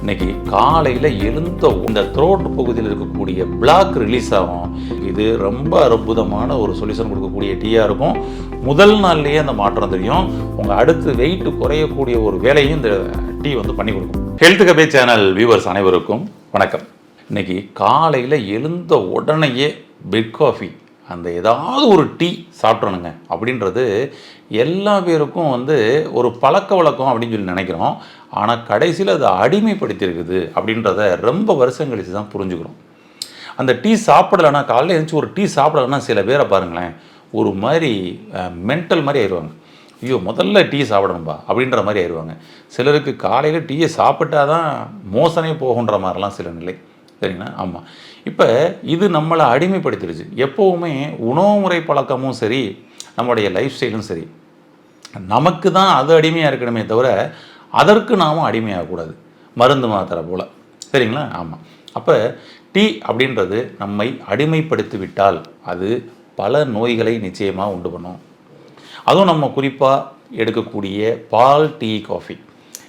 இன்னைக்கு காலையில் எழுந்த இந்த த்ரோட் பகுதியில் இருக்கக்கூடிய பிளாக் ரிலீஸ் ஆகும். இது ரொம்ப அற்புதமான ஒரு சொல்யூஷன் கொடுக்கக்கூடிய டீயாக இருக்கும். முதல் நாள்லேயே அந்த மாற்றம் தெரியும். உங்கள் அடுத்து வெயிட் குறையக்கூடிய ஒரு வேலையும் இந்த டீ பண்ணி கொடுக்கும். ஹெல்த் கபே சேனல் வியூவர்ஸ் அனைவருக்கும் வணக்கம். இன்னைக்கு காலையில் எழுந்த உடனேயே பெட் காஃபி அந்த ஏதாவது ஒரு டீ சாப்பிட்றணுங்க அப்படின்றது எல்லா பேருக்கும் ஒரு பழக்க வழக்கம் அப்படின்னு சொல்லி நினைக்கிறோம். ஆனால் கடைசியில் அதை அடிமைப்படுத்தியிருக்குது அப்படின்றத ரொம்ப வருஷம் கழித்து தான் புரிஞ்சுக்கிறோம். அந்த டீ சாப்பிடலைன்னா, காலையில் எழுந்துச்சி ஒரு டீ சாப்பிடலைன்னா சில பேரை பாருங்களேன், ஒரு மாதிரி மென்டல் மாதிரி ஆயிடுவாங்க. ஐயோ முதல்ல டீ சாப்பிடணும்பா அப்படின்ற மாதிரி ஆயிடுவாங்க. சிலருக்கு காலையில் டீயை சாப்பிட்டா தான் மோசனே போகுன்ற மாதிரிலாம் சில நிலை, சரிங்களா? ஆமாம். இப்போ இது நம்மளை அடிமைப்படுத்திடுச்சு. எப்போவுமே உணவு முறை பழக்கமும் சரி, நம்மளுடைய லைஃப் ஸ்டைலும் சரி, நமக்கு தான் அது அடிமையாக இருக்கணுமே தவிர அதற்கு நாமும் அடிமையாகக்கூடாது, மருந்து மாத்திரை போல், சரிங்களா? ஆமாம். அப்போ டீ அப்படின்றது நம்மை அடிமைப்படுத்தி விட்டால் அது பல நோய்களை நிச்சயமாக உண்டு பண்ணும். அதுவும் நம்ம குறிப்பாக எடுக்கக்கூடிய பால் டீ காஃபி,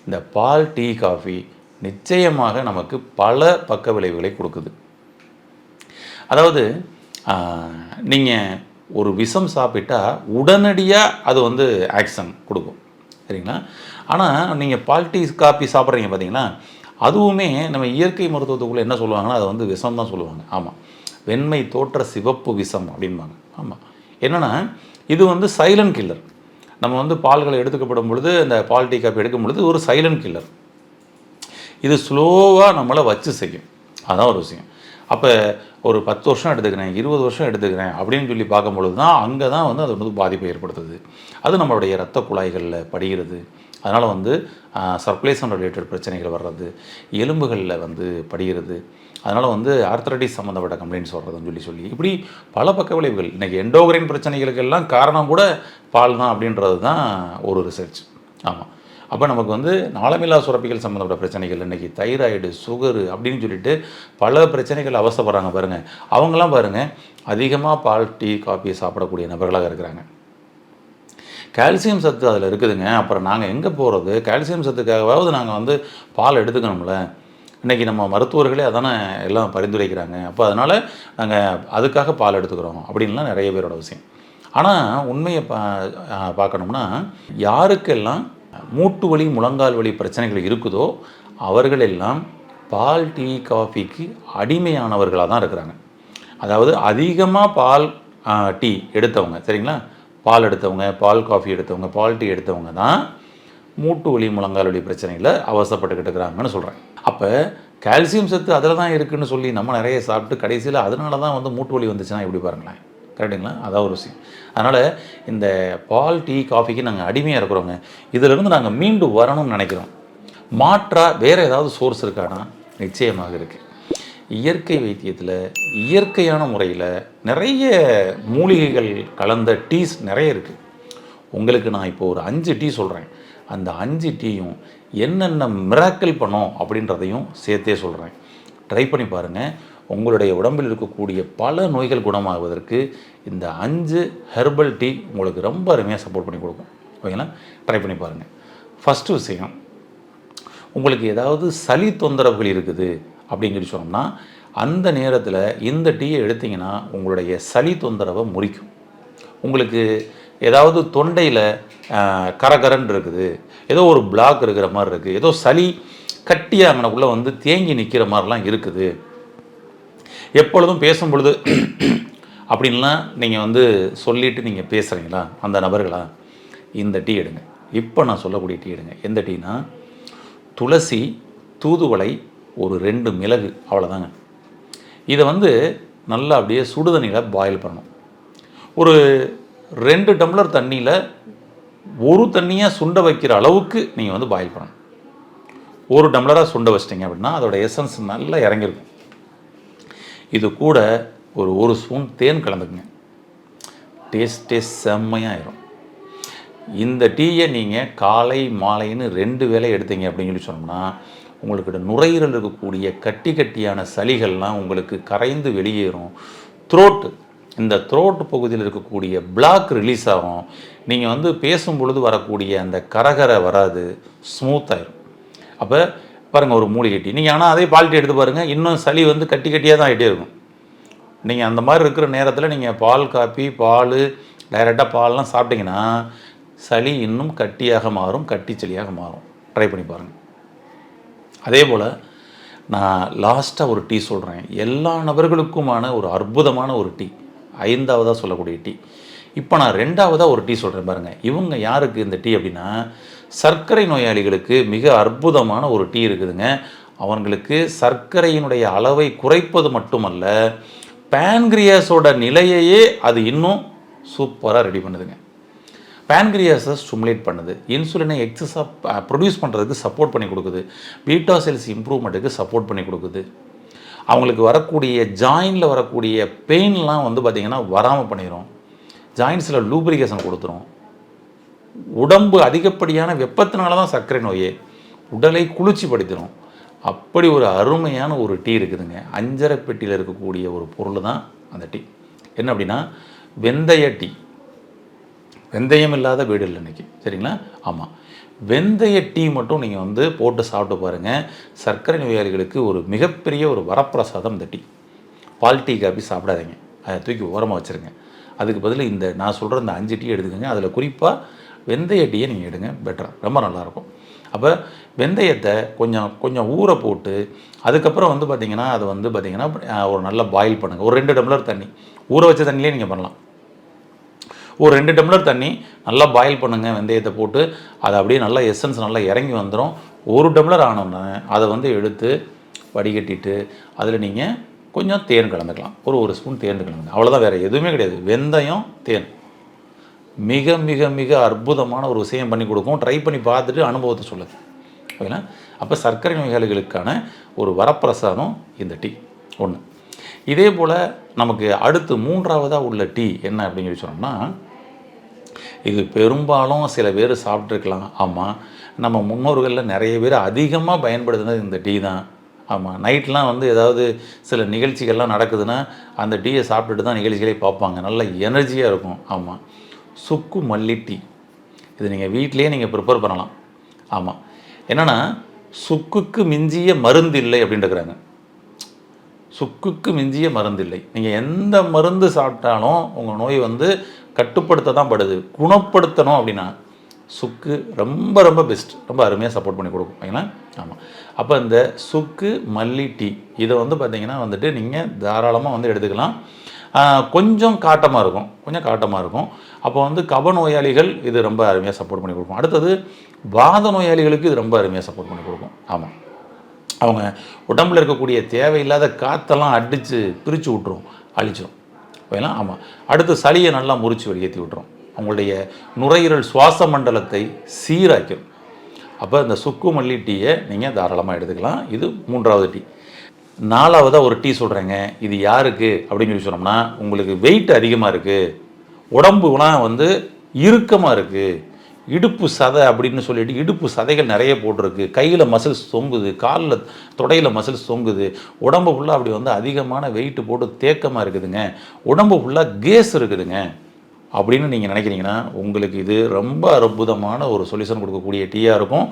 இந்த பால் டீ காஃபி நிச்சயமாக நமக்கு பல பக்க விளைவுகளை கொடுக்குது. அதாவது நீங்கள் ஒரு விஷம் சாப்பிட்டா உடனடியாக அது ஆக்ஷன் கொடுக்கும், சரிங்களா? ஆனால் நீங்கள் பால் டீ காஃபி சாப்பிட்றீங்க பார்த்தீங்களா, அதுவுமே நம்ம இயற்கை மருத்துவத்துக்குள்ளே என்ன சொல்லுவாங்கன்னா அது விஷம் தான் சொல்லுவாங்க. ஆமாம், வெண்மை தோற்ற சிவப்பு விஷம் அப்படின்பாங்க. ஆமாம், என்னென்னா இது சைலண்ட் கில்லர். நம்ம பால்களை எடுத்துக்கப்படும் பொழுது, இந்த பால் டீ காஃபி எடுக்கும் பொழுது ஒரு சைலண்ட் கில்லர். இது ஸ்லோவாக நம்மளை வச்சு செய்யும். அதுதான் ஒரு விஷயம். அப்போ ஒரு 10 வருஷம் எடுத்துக்கிறேன், 20 வருஷம் எடுத்துக்கிறேன் அப்படின்னு சொல்லி பார்க்கும்பொழுது தான் அங்கே தான் அது பாதிப்பை ஏற்படுத்துது. அது நம்மளுடைய இரத்த குழாய்களில் படிகிறது. அதனால் சர்க்குலேஷன் ரிலேட்டட் பிரச்சனைகள் வர்றது, எலும்புகளில் படிகிறது. அதனால் ஆர்த்தரைட்டிஸ் சம்மந்தப்பட்ட கம்ப்ளைண்ட்ஸ் வர்றதுன்னு சொல்லி இப்படி பல பக்க விளைவுகள். இன்றைக்கி எண்டோக்ரைன் பிரச்சனைகளுக்கெல்லாம் காரணம் கூட பால் தான் அப்படின்றது தான் ஒரு ரிசர்ச். ஆமாம். அப்போ நமக்கு நாளமில்லா சுரப்பிகள் சம்மந்தப்பட்ட பிரச்சனைகள், இன்றைக்கி தைராய்டு, சுகரு அப்படின்னு சொல்லிட்டு பல பிரச்சனைகள் அவசப்படுறாங்க பாருங்கள். அவங்களாம் பாருங்கள் அதிகமாக பால் டீ காஃபியை சாப்பிடக்கூடிய நபர்களாக இருக்கிறாங்க. கால்சியம் சத்து அதில் இருக்குதுங்க. அப்புறம் நாங்கள் எங்கே போகிறது? கால்சியம் சத்துக்காகவாவது நாங்கள் பால் எடுத்துக்கணும்ல. இன்றைக்கி நம்ம மருத்துவர்களே அதானே எல்லாம் பரிந்துரைக்கிறாங்க. அப்போ அதனால் நாங்கள் அதுக்காக பால் எடுத்துக்கிறோம் அப்படின்லாம் நிறைய பேரோட விஷயம். ஆனால் உண்மையை பார்க்கணும்னா, யாருக்கெல்லாம் மூட்டு வலி, முழங்கால் வலி பிரச்சனைகள் இருக்குதோ அவர்கள் எல்லாம் பால் டீ காஃபிக்கு அடிமையானவர்களாக தான் இருக்கிறாங்க. அதாவது அதிகமாக பால் டீ எடுத்தவங்க, சரிங்களா, பால் எடுத்தவங்க, பால் காஃபி எடுத்தவங்க, பால் டீ எடுத்தவங்க தான் மூட்டு வலி, முழங்கால் வலி பிரச்சனையில் அவசரப்பட்டுக்கிட்டு இருக்கிறாங்கன்னு சொல்கிறேன். அப்போ கால்சியம் சத்து அதில் தான் இருக்குதுன்னு சொல்லி நம்ம நிறைய சாப்பிட்டு கடைசியில் அதனால தான் மூட்டு வலி வந்துச்சுன்னா எப்படி பாருங்களேன், கரெக்டுங்களா? அதான் ஒரு விஷயம். அதனால் இந்த பால் டீ காஃபிக்கு நாங்கள் அடிமையாக இருக்கிறோங்க. இதிலிருந்து நாங்கள் மீண்டு வரணும்னு நினைக்கிறோம். மாற்றாக வேறு ஏதாவது சோர்ஸ் இருக்கானா? நிச்சயமாக இருக்குது. இயற்கை வைத்தியத்தில் இயற்கையான முறையில் நிறைய மூலிகைகள் கலந்த டீஸ் நிறைய இருக்குது. உங்களுக்கு நான் இப்போ ஒரு 5 டீ சொல்கிறேன். அந்த 5 டீயும் என்னென்ன மிராக்கிள் பண்ணோம் அப்படின்றதையும் சேர்த்தே சொல்கிறேன். ட்ரை பண்ணி பாருங்கள். உங்களுடைய உடம்பில் இருக்கக்கூடிய பல நோய்கள் குணமாகுவதற்கு இந்த 5 ஹெர்பல் டீ உங்களுக்கு ரொம்ப அருமையாக சப்போர்ட் பண்ணி கொடுக்கும். ஓகேங்களா? ட்ரை பண்ணி பாருங்கள். ஃபஸ்ட்டு விஷயம், உங்களுக்கு ஏதாவது சளி தொந்தரவுகள் இருக்குது அப்படின்னு சொல்லி சொன்னோம்னா அந்த நேரத்தில் இந்த டீயை எடுத்திங்கன்னா உங்களுடைய சளி தொந்தரவை முறிக்கும். உங்களுக்கு ஏதாவது தொண்டையில் கரகரன்னு இருக்குது, ஏதோ ஒரு பிளாக் இருக்கிற மாதிரி இருக்குது, ஏதோ சளி கட்டியாக அங்கனக்குள்ளே தேங்கி நிற்கிற மாதிரிலாம் இருக்குது, எப்பொழுதும் பேசும் பொழுது அப்படின்லாம் நீங்கள் சொல்லிவிட்டு நீங்கள் பேசுகிறீங்களா அந்த நபர்களா, இந்த டீ எடுங்க. இப்போ நான் சொல்லக்கூடிய டீ எடுங்க. எந்த டீனா, துளசி, தூதுவளை, ஒரு 2 மிளகு, அவ்வளோதாங்க. இதை நல்லா அப்படியே சுடுதண்ணியில் பாயில் பண்ணணும். ஒரு 2 டம்ளர் தண்ணியில் ஒரு தண்ணியாக சுண்ட வைக்கிற அளவுக்கு நீங்கள் பாயில் பண்ணணும். ஒரு டம்ளராக சுண்ட வச்சிட்டிங்க அப்படின்னா அதோட எசன்ஸ் நல்லா இறங்கியிருக்கும். இது கூட ஒரு ஸ்பூன் தேன் கலந்துக்குங்க. டேஸ்ட்டே செம்மையாயிரும். இந்த டீயை நீங்கள் காலை மாலைன்னு 2 வேளை எடுத்தீங்க அப்படின்னு சொல்லி சொன்னோம்னா உங்களுக்கு நுரையீரல் இருக்கக்கூடிய கட்டியான சளிகள்லாம் உங்களுக்கு கரைந்து வெளியேறும். இந்த த்ரோட் பகுதியில் இருக்கக்கூடிய பிளாக் ரிலீஸ் ஆகும். நீங்கள் பேசும் பொழுது வரக்கூடிய அந்த கரகரை வராது, ஸ்மூத்தாயிரும். அப்போ பாருங்கள் ஒரு மூலிகை டீ. நீங்கள் ஆனால் அதே பால் டீ எடுத்து பாருங்கள், இன்னும் சளி வந்து கட்டி கட்டியாக தான் ஆகிட்டே இருக்கும். நீங்கள் அந்த மாதிரி இருக்கிற நேரத்தில் நீங்கள் பால் காப்பி பால் டைரெக்டாக பால்லாம் சாப்பிட்டிங்கன்னா சளி இன்னும் கட்டியாக மாறும், கட்டி சளியாக மாறும். ட்ரை பண்ணி பாருங்கள். அதே போல் நான் லாஸ்ட்டாக ஒரு டீ சொல்கிறேன், எல்லா நபர்களுக்குமான ஒரு அற்புதமான ஒரு டீ, 5ஆவதாக சொல்லக்கூடிய டீ. இப்போ நான் 2ஆவதாக ஒரு டீ சொல்கிறேன் பாருங்கள். இவங்க யாருக்கு இந்த டீ அப்படின்னா, சர்க்கரை நோயாளிகளுக்கு மிக அற்புதமான ஒரு டீ இருக்குதுங்க. அவங்களுக்கு சர்க்கரையினுடைய அளவை குறைப்பது மட்டுமல்ல, பேன்கிரியாஸோட நிலையையே அது இன்னும் சூப்பராக ரெடி பண்ணுதுங்க. பேன்கிரியாஸை ஸ்டிமுலேட் பண்ணுது, இன்சுலினை எக்ஸஸாக ப்ரொடியூஸ் பண்ணுறதுக்கு சப்போர்ட் பண்ணி கொடுக்குது, பீட்டா செல்ஸ் இம்ப்ரூவ்மெண்ட்டுக்கு சப்போர்ட் பண்ணி கொடுக்குது. அவங்களுக்கு வரக்கூடிய ஜாயினில் வரக்கூடிய பெயின்லாம் வந்து பார்த்திங்கன்னா வராமல் பண்ணிடும், ஜாயின்ஸில் லூப்ரிகேஷன் கொடுத்துரும். உடம்பு அதிகப்படியான வெப்பத்தினால தான் சர்க்கரை நோயே, உடலை குளிர்ச்சிப்படுத்திடும். அப்படி ஒரு அருமையான ஒரு டீ இருக்குதுங்க. அஞ்சரை பெட்டியில் இருக்கக்கூடிய ஒரு பொருள் தான் அந்த டீ. என்ன அப்படின்னா வெந்தய டீ. வெந்தயம் இல்லாத வீடு இல்லை இன்றைக்கி, சரிங்களா? ஆமாம், வெந்தய டீ மட்டும் நீங்கள் வந்து போட்டு சாப்பிட்டு பாருங்கள். சர்க்கரை நோயாளிகளுக்கு ஒரு மிகப்பெரிய ஒரு வரப்பிரசாதம் இந்த டீ. பால் டீ காப்பி சாப்பிடாதீங்க, அதை தூக்கி ஓரமாக வச்சுருங்க. அதுக்கு பதில் இந்த நான் சொல்கிற இந்த 5 டீ எடுத்துக்கோங்க. அதில் குறிப்பாக வெந்தய டீயை நீங்கள் எடுங்க, பெட்டராக ரொம்ப நல்லாயிருக்கும். அப்போ வெந்தயத்தை கொஞ்சம் ஊற போட்டு அதுக்கப்புறம் வந்து பார்த்திங்கன்னா அதை வந்து பார்த்திங்கன்னா ஒரு நல்லா பாயில் பண்ணுங்கள். ஒரு 2 டம்ளர் தண்ணி, ஊற வச்ச தண்ணியிலே நீங்கள் பண்ணலாம். ஒரு 2 டம்ளர் தண்ணி நல்லா பாயில் பண்ணுங்கள். வெந்தயத்தை போட்டு அதை அப்படியே நல்லா எசன்ஸ் நல்லா இறங்கி வந்துடும். 1 டம்ளர் ஆனோன்னே அதை வந்து எடுத்து வடிகட்டிட்டு அதில் நீங்கள் கொஞ்சம் தேன் கலந்துக்கலாம். ஒரு ஸ்பூன் தேன் கலந்துங்க, அவ்வளோதான், வேறு எதுவுமே கிடையாது. வெந்தயம் தேன் மிக மிக மிக அற்புதமான ஒரு விஷயம் பண்ணி கொடுக்கும். ட்ரை பண்ணி பார்த்துட்டு அனுபவத்தை சொல்லுங்க, ஓகேங்களா? அப்போ சர்க்கரை நோயாளிகளுக்கான ஒரு வரப்பிரசாதம் இந்த டீ ஒன்று. இதே போல் நமக்கு அடுத்து 3ஆவதாக உள்ள டீ என்ன அப்படின்னு சொல்லி சொன்னோம்னா, இது பெரும்பாலும் சில பேர் சாப்பிட்ருக்கலாம். ஆமாம், நம்ம முன்னோர்களில் நிறைய பேர் அதிகமாக பயன்படுத்தினது இந்த டீ தான். ஆமாம், நைட்லாம் வந்து ஏதாவது சில நிகழ்ச்சிகள்லாம் நடக்குதுன்னா அந்த டீயை சாப்பிட்டுட்டு தான் நிகழ்ச்சிகளே பார்ப்பாங்க, நல்ல எனர்ஜியாக இருக்கும். ஆமாம், சுக்கு மல்லி டீ. இது நீங்கள் வீட்டிலேயே நீங்கள் ப்ரிப்பேர் பண்ணலாம். ஆமாம், என்னென்னா சுக்குக்கு மிஞ்சிய மருந்து இல்லை அப்படின்ட்டுருக்குறாங்க. சுக்குக்கு மிஞ்சிய மருந்து இல்லை. நீங்கள் எந்த மருந்து சாப்பிட்டாலும் உங்கள் நோய் வந்து கட்டுப்படுத்த தான் படுது. குணப்படுத்தணும் அப்படின்னா சுக்கு ரொம்ப ரொம்ப பெஸ்ட், ரொம்ப அருமையாக சப்போர்ட் பண்ணி கொடுக்கும், ஓகேங்களா? ஆமாம், அப்போ இந்த சுக்கு மல்லி டீ இதை வந்து பார்த்திங்கன்னா வந்துட்டு நீங்கள் தாராளமாக வந்து எடுத்துக்கலாம். கொஞ்சம் காட்டமாக இருக்கும். அப்போ வந்து கப நோயாளிகள் இது ரொம்ப அருமையாக சப்போர்ட் பண்ணி கொடுக்கும். அடுத்தது வாத நோயாளிகளுக்கு இது ரொம்ப அருமையாக சப்போர்ட் பண்ணி கொடுக்கும். ஆமாம், அவங்க உடம்பில் இருக்கக்கூடிய தேவையில்லாத காற்றெல்லாம் அடித்து பிரித்து விட்டுரும், அழிச்சிடும், ஓகேங்களா? ஆமாம், அடுத்து சளியை நல்லா முறிச்சு வெளியேற்றி விட்டுரும், அவங்களுடைய நுரையீரல் சுவாச மண்டலத்தை சீராக்கிடும். அப்போ இந்த சுக்கு மல்லி டீயை நீங்கள் தாராளமாக எடுத்துக்கலாம். இது 3ஆவது டீ. 4ஆவதாக ஒரு டீ சொல்கிறேங்க. இது யாருக்கு அப்படின்னு சொல்லி சொன்னோம்னா, உங்களுக்கு வெயிட் அதிகமாக இருக்குது, உடம்புலாம் வந்து இறுக்கமாக இருக்குது, இடுப்பு சதை அப்படின்னு சொல்லிட்டு இடுப்பு சதைகள் நிறைய போட்டிருக்கு, கையில் மசில்ஸ் தொங்குது, காலில் தொடையில் மசில்ஸ் தொங்குது, உடம்பு ஃபுல்லாக அப்படி வந்து அதிகமான வெயிட்டு போட்டு தேக்கமாக இருக்குதுங்க, உடம்பு ஃபுல்லாக கேஸ் இருக்குதுங்க அப்படின்னு நீங்கள் நினைக்கிறீங்கன்னா உங்களுக்கு இது ரொம்ப அற்புதமான ஒரு சொல்யூஷன் கொடுக்கக்கூடிய டீயாக இருக்கும்.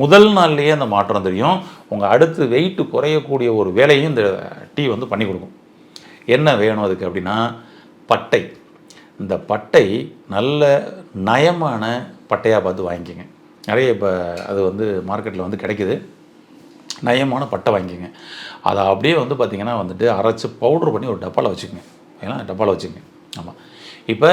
முதல் நாள்லேயே அந்த மாற்றம் தெரியும். உங்கள் அடுத்து வெயிட்டு குறையக்கூடிய ஒரு வேலையும் இந்த டீ வந்து பண்ணி கொடுக்கும். என்ன வேணும் அதுக்கு அப்படின்னா, பட்டை. இந்த பட்டை நல்ல நயமான பட்டையாக பார்த்து வாங்கிக்கோங்க. நிறைய இப்போ அது வந்து மார்க்கெட்டில் வந்து கிடைக்குது. நயமான பட்டை வாங்கிக்கோங்க. அதை அப்படியே வந்து பார்த்திங்கன்னா வந்துட்டு அரைச்சி பவுட்ரு பண்ணி ஒரு டப்பாவில் வச்சுக்கோங்க, ஏன்னா டப்பாவில் வச்சுக்கோங்க. ஆமாம், இப்போ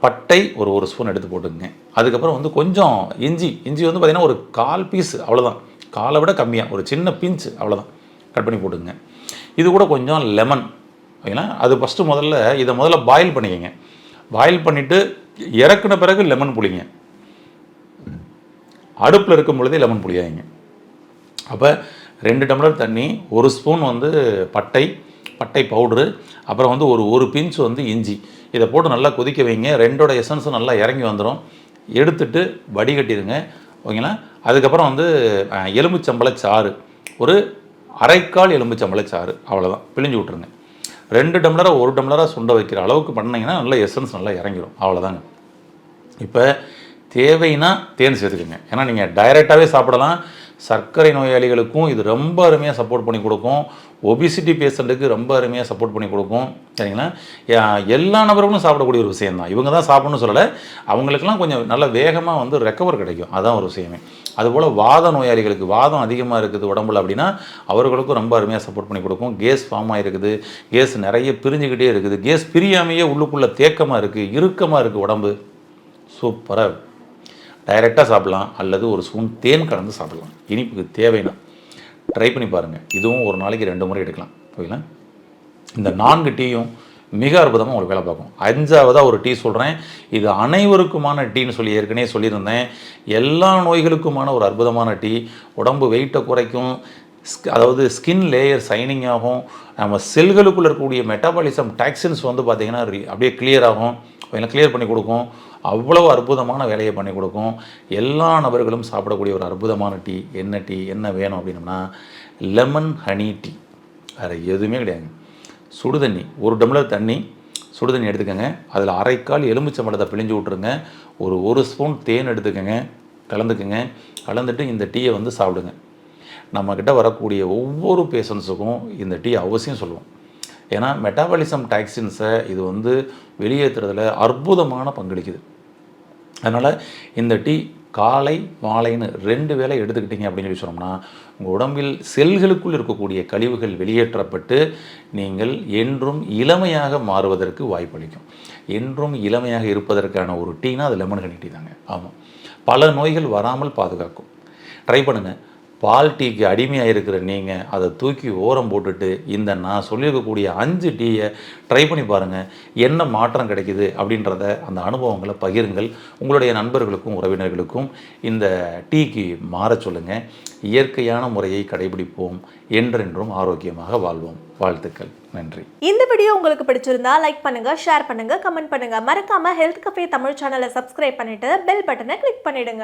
பட்டை ஒரு ஸ்பூன் எடுத்து போட்டுக்குங்க. அதுக்கப்புறம் வந்து கொஞ்சம் இஞ்சி வந்து பார்த்திங்கன்னா ஒரு 1/4 பீஸ், அவ்வளோதான், காலை விட கம்மியாக ஒரு சின்ன பிஞ்சு, அவ்வளோதான், கட் பண்ணி போட்டுக்குங்க. இது கூட கொஞ்சம் லெமன், ஓகேங்களா? அது ஃபஸ்ட்டு இதை முதல்ல பாயில் பண்ணிக்கோங்க. பாயில் பண்ணிவிட்டு இறக்குன பிறகு லெமன் புளிங்க. அடுப்பில் இருக்கும் பொழுதே லெமன் புளியாங்க. அப்போ 2 டம்ளர் தண்ணி, 1 ஸ்பூன் வந்து பட்டை பவுட்ரு, அப்புறம் வந்து ஒரு பிஞ்ச் வந்து இஞ்சி, இதை போட்டு நல்லா கொதிக்க வைங்க. 2ஓட எசன்ஸும் நல்லா இறங்கி வந்துடும். எடுத்துட்டு வடிகட்டிடுங்க, ஓகேங்களா? அதுக்கப்புறம் வந்து எலும்புச்சம்பழச்சாறு, ஒரு 1/4 எலும்புச்சம்பழச்சாறு, அவ்வளோதான், பிழிஞ்சு விட்ருங்க. 2 டம்ளரை 1 டம்ளராக சுண்ட வைக்கிற அளவுக்கு பண்ணிங்கன்னா நல்லா எசன்ஸ் நல்லா இறங்கிடும், அவ்வளோதாங்க. இப்போ தேவைன்னா தேன் சேர்த்துக்குங்க, ஏன்னா நீங்கள் டைரெக்டாகவே சாப்பிடலாம். சர்க்கரை நோயாளிகளுக்கும் இது ரொம்ப அருமையாக சப்போர்ட் பண்ணி கொடுக்கும். ஒபிசிட்டி பேஷண்ட்டுக்கு ரொம்ப அருமையாக சப்போர்ட் பண்ணி கொடுக்கும். சரிங்களா? எல்லா நபர்களும் சாப்பிடக்கூடிய ஒரு விஷயம் தான். இவங்க தான் சாப்பிடணும்னு சொல்லலை, அவங்களுக்கெல்லாம் கொஞ்சம் நல்ல வேகமாக வந்து ரெக்கவர் கிடைக்கும். அதான் ஒரு விஷயமே. அதுபோல் வாத நோயாளிகளுக்கு, வாதம் அதிகமாக இருக்குது உடம்புல அப்படின்னா அவர்களுக்கும் ரொம்ப அருமையாக சப்போர்ட் பண்ணி கொடுக்கும். கேஸ் ஃபார்ம் ஆகிருக்குது, கேஸ் நிறைய பிரிஞ்சுக்கிட்டே இருக்குது, கேஸ் பிரியாமையே உள்ளுக்குள்ளே தேக்கமாக இருக்குது, இறுக்கமாக இருக்குது உடம்பு, சூப்பராக டைரெக்டாக சாப்பிட்லாம் அல்லது ஒரு ஸ்பூன் தேன் கலந்து சாப்பிட்லாம். இனிப்புக்கு தேவைன்னா ட்ரை பண்ணி பாருங்கள். இதுவும் ஒரு நாளைக்கு 2 முறை எடுக்கலாம். ஓகேங்களா? இந்த 4 டீயும் மிக அற்புதமாக உங்களுக்கு வேலை பார்க்கும். 5ஆவதாக ஒரு டீ சொல்கிறேன். இது அனைவருக்குமான டீன்னு சொல்லி ஏற்கனவே சொல்லியிருந்தேன். எல்லா நோய்களுக்குமான ஒரு அற்புதமான டீ. உடம்பு வெயிட்டை குறைக்கும், அதாவது ஸ்கின் லேயர் சைனிங் ஆகும், நம்ம செல்களுக்குள்ளே இருக்கக்கூடிய மெட்டாபாலிசம் டாக்சின்ஸ் வந்து பார்த்திங்கன்னா அப்படியே கிளியர் ஆகும், கிளியர் பண்ணி கொடுக்கும். அவ்வளவு அற்புதமான வேலையை பண்ணி கொடுக்கும். எல்லா நபர்களும் சாப்பிடக்கூடிய ஒரு அற்புதமான டீ. என்ன டீ, என்ன வேணும் அப்படின்னம்னா லெமன் ஹனி டீ. வேறு எதுவுமே கிடையாது. சுடுதண்ணி, 1 டம்ளர் தண்ணி, சுடுதண்ணி எடுத்துக்கோங்க. அதில் 1/2 கால் எலுமிச்சம்பழத்தை பிழிஞ்சு விட்ருங்க. ஒரு ஸ்பூன் தேன் எடுத்துக்கோங்க, கலந்துக்குங்க. கலந்துட்டு இந்த டீயை வந்து சாப்பிடுங்க. நம்மக்கிட்ட வரக்கூடிய ஒவ்வொரு பேஷண்ட்ஸுக்கும் இந்த டீ அவசியம் சொல்லுவோம். ஏன்னா மெட்டாபாலிசம் டாக்சின்ஸை இது வந்து வெளியேற்றுறதுல அற்புதமான பங்களிக்குது. அதனால் இந்த டீ காலை மாலைன்னு 2 வேளை எடுத்துக்கிட்டீங்க அப்படின்னு சொல்லி சொன்னோம்னா உங்கள் உடம்பில் செல்களுக்குள் இருக்கக்கூடிய கழிவுகள் வெளியேற்றப்பட்டு நீங்கள் என்றும் இளமையாக மாறுவதற்கு வாய்ப்பளிக்கும். என்றும் இளமையாக இருப்பதற்கான ஒரு டீனா அது லெமன் ஹனி டீ தாங்க. ஆமாம், பல நோய்கள் வராமல் பாதுகாக்கும். ட்ரை பண்ணுங்கள். பால் டீக்கு அடிமையாக இருக்கிற நீங்கள் அதை தூக்கி ஓரம் போட்டுட்டு இந்த நான் சொல்லியிருக்கக்கூடிய 5 டீயை ட்ரை பண்ணி பாருங்கள். என்ன மாற்றம் கிடைக்குது அப்படின்றத அந்த அனுபவங்களை பகிருங்கள். உங்களுடைய நண்பர்களுக்கும் உறவினர்களுக்கும் இந்த டீக்கு மாற சொல்லுங்கள். இயற்கையான முறையை கடைபிடிப்போம். என்றென்றும் ஆரோக்கியமாக வாழ்வோம். வாழ்த்துக்கள். நன்றி. இந்த வீடியோ உங்களுக்கு பிடிச்சிருந்தா லைக் பண்ணுங்க, ஷேர் பண்ணுங்க, கமெண்ட் பண்ணுங்க. மறக்காம ஹெல்த் கஃபே தமிழ் சேனலை சப்ஸ்கிரைப் பண்ணிட்டு பெல் பட்டனை கிளிக் பண்ணிடுங்க.